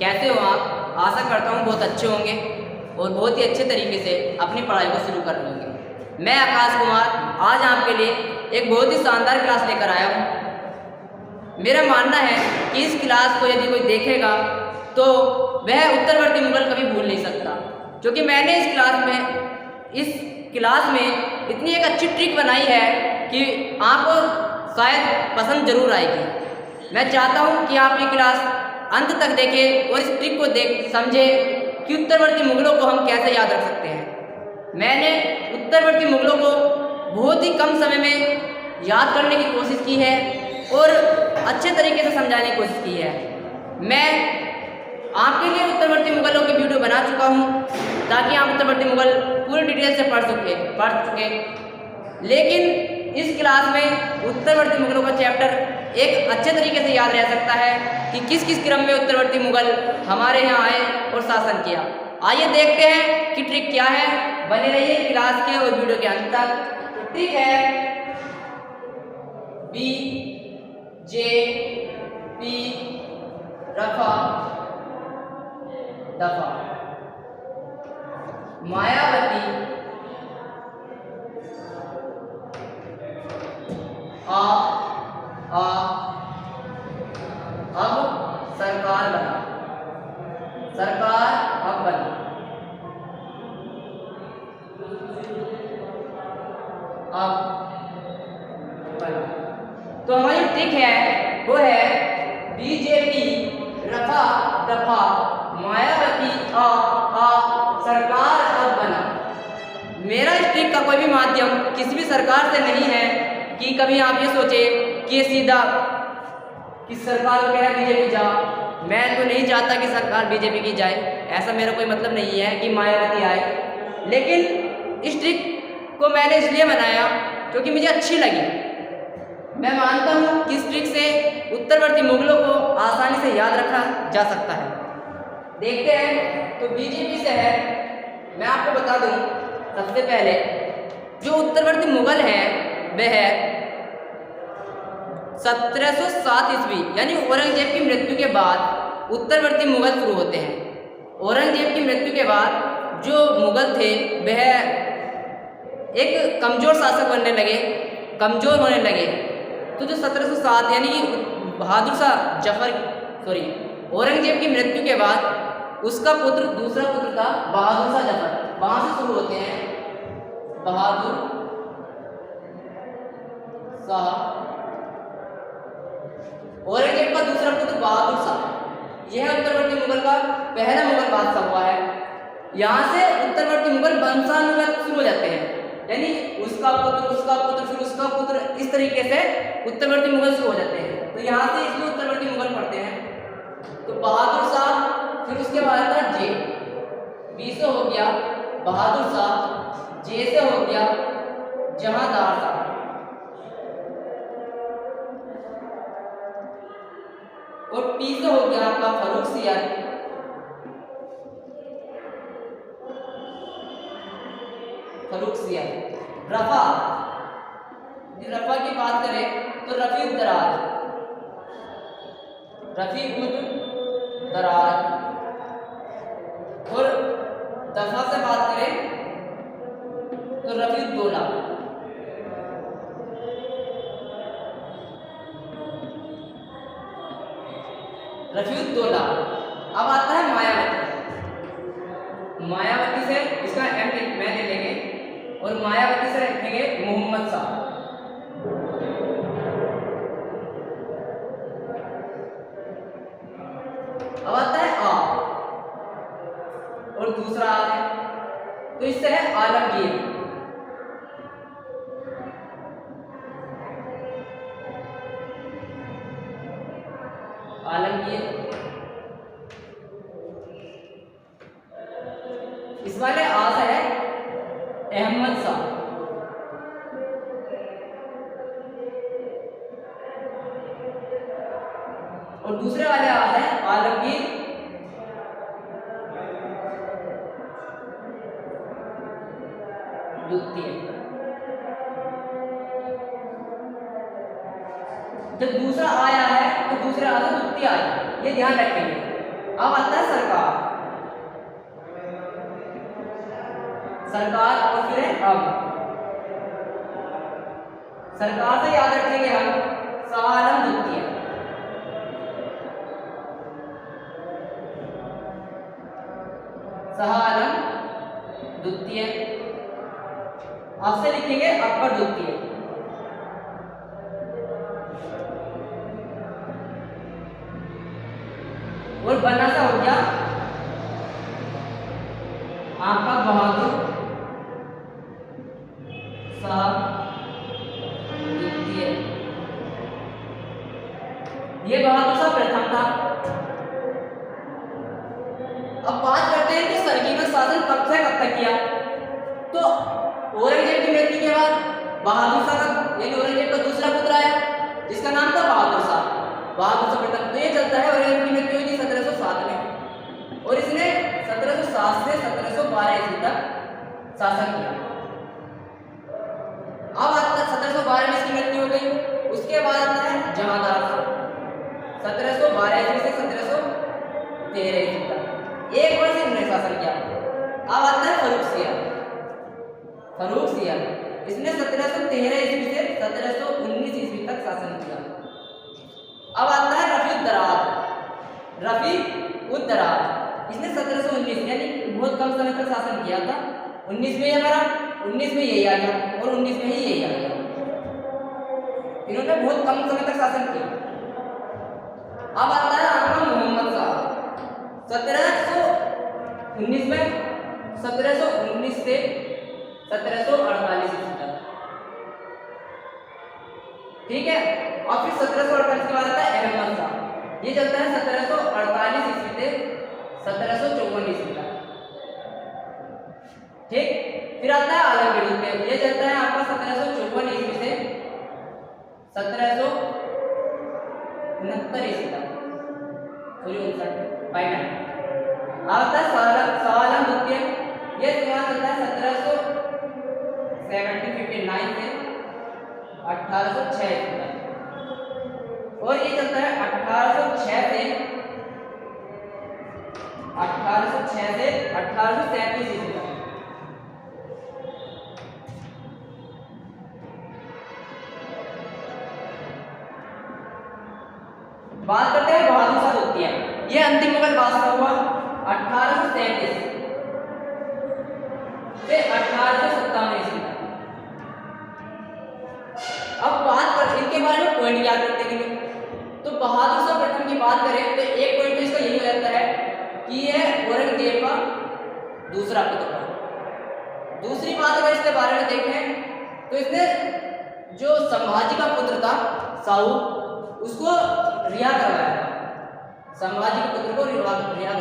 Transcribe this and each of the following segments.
कैसे हो आप? आशा करता हूँ बहुत अच्छे होंगे और बहुत ही अच्छे तरीके से अपनी पढ़ाई को शुरू कर लेंगे। मैं आकाश कुमार आज आपके लिए एक बहुत ही शानदार क्लास लेकर आया हूँ। मेरा मानना है कि इस क्लास को यदि कोई देखेगा तो वह उत्तरवर्ती मुगल कभी भूल नहीं सकता, क्योंकि मैंने इस क्लास में इतनी एक अच्छी ट्रिक बनाई है कि आपको शायद पसंद जरूर आएगी। मैं चाहता हूँ कि आप ये क्लास अंत तक देखें और इस ट्रिक को समझें कि उत्तरवर्ती मुगलों को हम कैसे याद रख सकते हैं। मैंने उत्तरवर्ती मुगलों को बहुत ही कम समय में याद करने की कोशिश की है और अच्छे तरीके से समझाने की कोशिश की है। मैं आपके लिए उत्तरवर्ती मुगलों की वीडियो बना चुका हूँ ताकि आप उत्तरवर्ती मुगल पूरी डिटेल से पढ़ सके। लेकिन इस क्लास में उत्तरवर्ती मुगलों का चैप्टर एक अच्छे तरीके से याद रह सकता है कि किस किस क्रम में उत्तरवर्ती मुगल हमारे यहाँ आए और शासन किया। आइए देखते हैं कि ट्रिक क्या है। बने रहिए क्लास के और वीडियो के अंत तक। ट्रिक है बी जे पी रफा दफा। मायावती आ अब सरकार बना, सरकार अब बनी। अब बना तो हमारी ट्रिक है वो है बीजेपी रफा दफा मायावती आ सरकार अब बना। मेरा इस ट्रिक का कोई भी माध्यम किसी भी सरकार से नहीं है कि कभी आप ये सोचे कि ये सीधा कि सरकार को कह रहा है बीजेपी जा। मैं तो नहीं चाहता कि सरकार बीजेपी की जाए, ऐसा मेरा कोई मतलब नहीं है कि मायावती आए। लेकिन इस ट्रिक को मैंने इसलिए बनाया क्योंकि मुझे अच्छी लगी। मैं मानता हूँ कि इस ट्रिक से उत्तरवर्ती मुगलों को आसानी से याद रखा जा सकता है। देखते हैं तो बीजेपी से है। मैं आपको बता दूँ सबसे पहले जो उत्तरवर्ती मुगल है वह है 1707 ईस्वी यानी औरंगजेब की मृत्यु के बाद उत्तरवर्ती मुगल शुरू होते हैं। औरंगजेब की मृत्यु के बाद जो मुगल थे वह एक कमज़ोर शासक बनने लगे, कमज़ोर होने लगे। तो जो 1707 यानी कि बहादुर शाह औरंगजेब की मृत्यु के बाद उसका दूसरा पुत्र था बहादुर शाह जफर। वहाँ से शुरू होते हैं बहादुर शाह। औरंगजेब का दूसरा पुत्र बहादुर शाह, यह उत्तरवर्ती मुगल का पहला मुगल बादशाह हुआ है। यहाँ से उत्तरवर्ती मुगल वंशानुगत शुरू हो जाते हैं, यानी उसका पुत्र फिर उसका पुत्र, इस तरीके से उत्तरवर्ती मुगल शुरू हो जाते हैं। तो यहाँ से इसमें उत्तरवर्ती मुगल पढ़ते हैं। तो बहादुर शाह, फिर उसके बाद था जे, बी से हो गया बहादुर शाह, जे से हो गया जहांदार शाह, और पी से हो गया आपका फर्रुख सियार, रफा। रफा की बात करें तो रफी दराज, और दफा से बात करें तो रफी दोला। रफीउद्दौला। अब आता है मायावती। मायावती से इसका एम मैं ले लेंगे और मायावती से रखेंगे मोहम्मद शाह। अब आता है आ और दूसरा आ है तो इससे है आलमगीर। इस वाले आ से है अहमद शाह। और दूसरे वाले आ है आलमगीर द्वितीय। जब दूसरा आया है तो दूसरे आ से द्वितीय आया, ये ध्यान रखेंगे। अब आता है सरकार, सरकार और फिर है अब। सरकार से याद रखेंगे हम शाह आलम द्वितीय, शाह आलम द्वितीय। अब से लिखेंगे अकबर द्वितीय, और बना सा हो गया आपका बहादुर शाह द्वितीय। ये बहादुर शाह प्रथम था। अब बात करते हैं कि सरकी का शासन कब से कब तक किया। तो औरंगजेब की मृत्यु के बाद बहादुर शाह का यानी औरंगजेब का दूसरा पुत्र आया जिसका नाम था बहादुर शाह, बहादुर शाह प्रथम। तो ये चलता है औरंगजेब की मृत्यु हुई थी 1707 में, और इसने 1707 से 1712 ईस्वी तक शासन किया। अब आता है 1712 में इसकी मृत्यु हो गई। उसके बाद आता है जहांदार शाह 1712 ईस्वी से 1713 ईस्वी तक, एक वर्ष इन्होंने शासन किया। अब आता है फर्रुख सियाह, फर्रुख सियाह इसने 1713 ईस्वी से 1719 ईस्वी तक शासन किया। अब आता है रफी-उद-दराज, रफी-उद-दराज इसने 1719 यानी बहुत कम समय तक शासन किया था। 19 में ये मरा, 19 में यही आ गया, और 19 में ही यही आ गया। इन्होंने बहुत कम समय तक शासन किया। अब आता है आपका मोहम्मद शाह 1719 में 1719 से 1748 ईस्वी तक, ठीक है। और फिर 1748 के बाद आता है अहमद शाह, ये चलता है 1748 ईस्वी से 1754 ईस्वी तक, ठीक। फिर आता है आलमगीर द्वितीय, ये चलता है आपका 1754 ईस्वी से 1769 ईस्वी तक, फाइनल। आता है शाह आलम द्वितीय, ये चलता है 1759 से 1806 ईस्वी तक, और ये चलता है 1806 से 1837 ईस्वी तक। बात करते हैं बहादुर शाह द्वितीय, ये अंतिम मुगल बादशाह हुआ 1837 से 1857 ईस्वी तक। अब बात कर इनके बारे में पॉइंट याद रखते हैं। तो बहादुर शाह प्रथम की बात करें तो एक पॉइंट तो इसका यही हो जाता है कि यह औरंगजेब का दूसरा पुत्र था। दूसरी बात अगर इसके बारे में देखें तो इसने जो संभाजी का पुत्र था शाहू, उसको रिहा करवाया था, संभाजी के पुत्र को रिहा करवाया,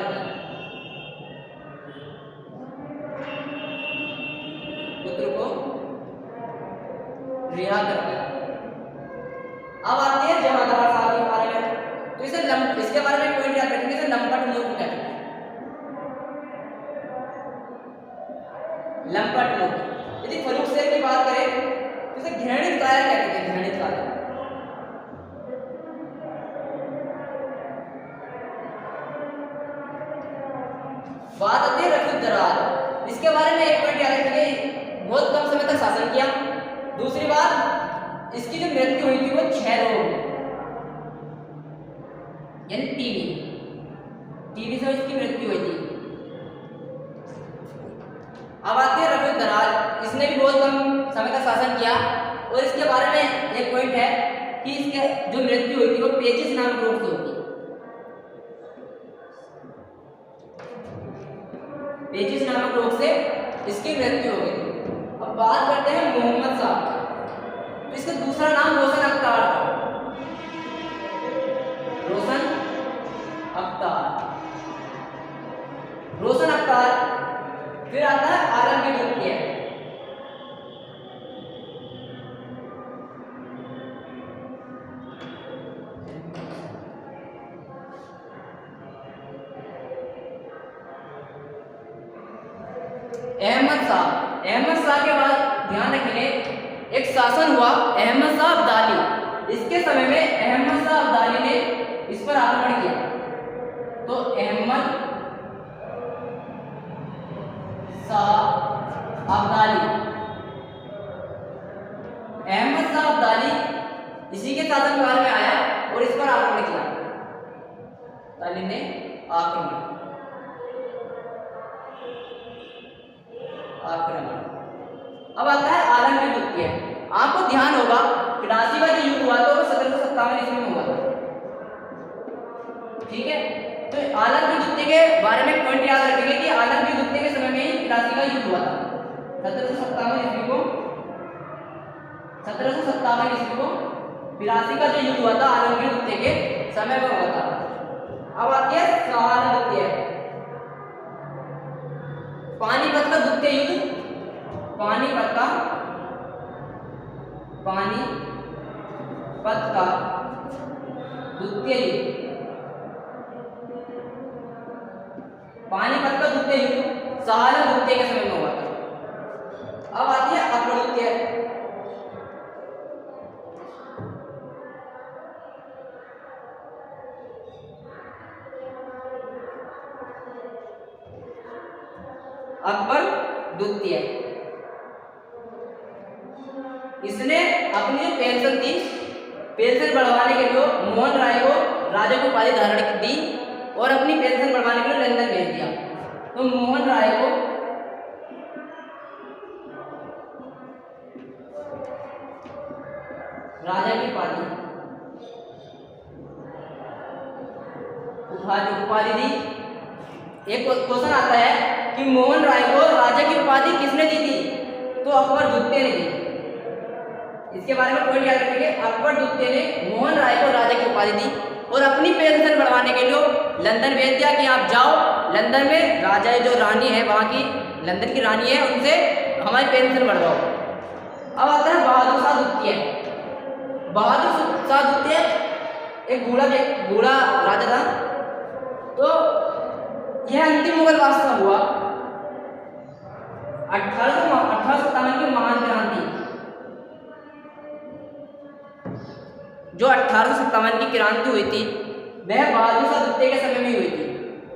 पुत्र को रिहा करवाया। अब आते हैं जहांदार शाह के बारे में, तो इसे इसके बारे में पॉइंट याद रखेंगे, इसे लंपट मूर्ख कहते हैं, लंपट मूर्ख। यदि फर्रुख सियाह की बात करें तो इसे घृणित कायर कहते हैं, घृणित कायर। बात आती है रफी-उद-दराज, इसके बारे में एक पॉइंट याद रखेंगे, बहुत कम समय तक शासन किया। दूसरी बात, इसकी जो मृत्यु हुई थी वो क्षय रोग यानी टीबी से इसकी मृत्यु हुई थी। अब आती है रफी-उद-दराज, इसने भी बहुत कम समय तक शासन किया, और इसके बारे में एक पॉइंट है कि इसके जो मृत्यु हुई थी वो पेचिश नामक रोग से होती, पेचिश नामक रोग से इसकी मृत्यु हो गई। अब बात करते हैं मोहम्मद शाह, तो इसका दूसरा नाम रोशन अख्तर था, रोशन अख्तर, रोशन अख्तर। फिर आता है आलमगीर द्वितीय, अहमद शाह। अहमद शाह के बाद ध्यान रखेंगे एक शासन हुआ अहमद शाह अब्दाली, इसके समय में अहमद शाह अब्दाली ने इस पर आक्रमण किया। तो अहमद शाह अब्दाली, अहमद शाह अब्दाली इसी के शासनकाल में आया और इस पर आक्रमण किया, तालिब ने आक्रमण। अब आता है आलमगीर द्वितीय। आपको ध्यान होगा प्लासी का जो युद्ध हुआ था वो 1757 ईस्वी में हुआ था, ठीक है। तो आलमगीर द्वितीय के बारे में पॉइंट याद रखेंगे कि आलमगीर द्वितीय के समय में ही प्लासी का युद्ध हुआ था 1757 ईस्वी को। 1757 ईस्वी को प्लासी का जो युद्ध हुआ था आलमगीर द्वितीय के समय में हुआ था। अब आती है शाह द्वितीय, पानीपत का द्वितीय युद्ध, पानीपत का द्वितीय युद्ध, पानीपत का द्वितीय युद्ध शाह द्वितीय के समय में हुआ था। अब आती है अकबर द्वितीय। अकबर द्वितीय, इसने अपनी जो पेंशन थी, पेंशन बढ़वाने के लिए मोहन राय को राजा की उपाधि धारण दी और अपनी पेंशन बढ़वाने के लिए लंदन भेज दिया। तो मोहन राय को राजा की उपाधि दी। एक क्वेश्चन आता है कि मोहन राय को राजा की उपाधि किसने दी थी? तो अकबर द्वितीय ने दी। इसके बारे में पॉइंट याद रखेंगे, अकबर द्वितीय ने मोहन राय को राजा की उपाधि दी और अपनी पेंशन बढ़वाने के लिए लंदन भेज दिया कि आप जाओ लंदन में राजा जो रानी है वहाँ की, लंदन की रानी है, उनसे हमारी पेंशन बढ़वाओ। अब आता है बहादुर शाह द्वितीय। बहादुर शाह द्वितीय एक बूढ़ा राजा था। तो यह अंतिम मुगल बादशाह हुआ 1857 की महान क्रांति, जो 1857 की क्रांति हुई थी वह बहादुर शाह द्वितीय के समय में हुई थी।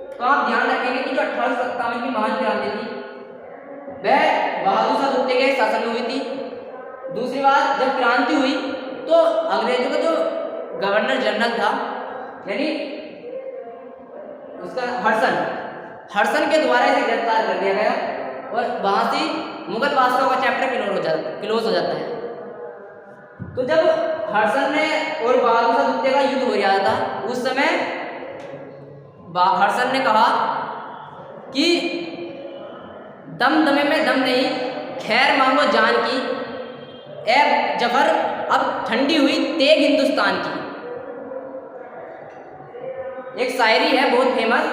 तो आप ध्यान रखेंगे कि जो 1857 की महान क्रांति थी वह बहादुर शाह द्वितीय के शासन में हुई थी। दूसरी बात, जब क्रांति हुई तो अंग्रेजों का जो गवर्नर जनरल था यानी उसका हर्षन के द्वारा इसे गिरफ्तार कर दिया गया और वहां से मुगल बादशाह का चैप्टर क्लोज हो जाता है। तो जब हर्षन ने और बहादुर शाह द्वितीय का युद्ध हो रहा था उस समय हर्षन ने कहा कि दमदमे में दम नहीं, खैर मांगो जान की, ए जफर अब ठंडी हुई तेग हिंदुस्तान की। एक शायरी है बहुत फेमस।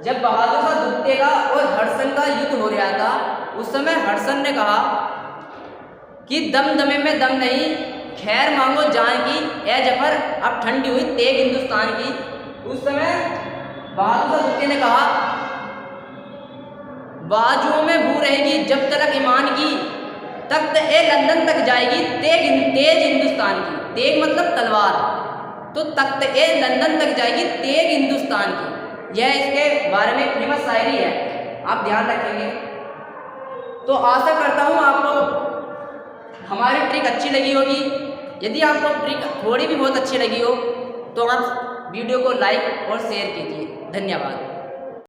जब बहादुर शाह द्वितीय का और हर्षन का युद्ध हो रहा था उस समय हर्षन ने कहा कि दमदमे में दम नहीं, खैर मांगो जान की, ए जफर अब ठंडी हुई तेग हिंदुस्तान की। उस समय बहादुर शाह द्वितीय ने कहा बाजुओं में बू रहेगी जब तक ईमान की, तख्त ए लंदन तक जाएगी तेज हिंदुस्तान की। तेग मतलब तलवार, तो तख्त ए लंदन तक जाएगी तेग हिंदुस्तान की। यह इसके बारे में फेमस शायरी है, आप ध्यान रखेंगे। तो आशा करता हूँ आपको हमारी ट्रिक अच्छी लगी होगी। यदि आपको ट्रिक थोड़ी भी बहुत अच्छी लगी हो तो आप वीडियो को लाइक और शेयर कीजिए। धन्यवाद।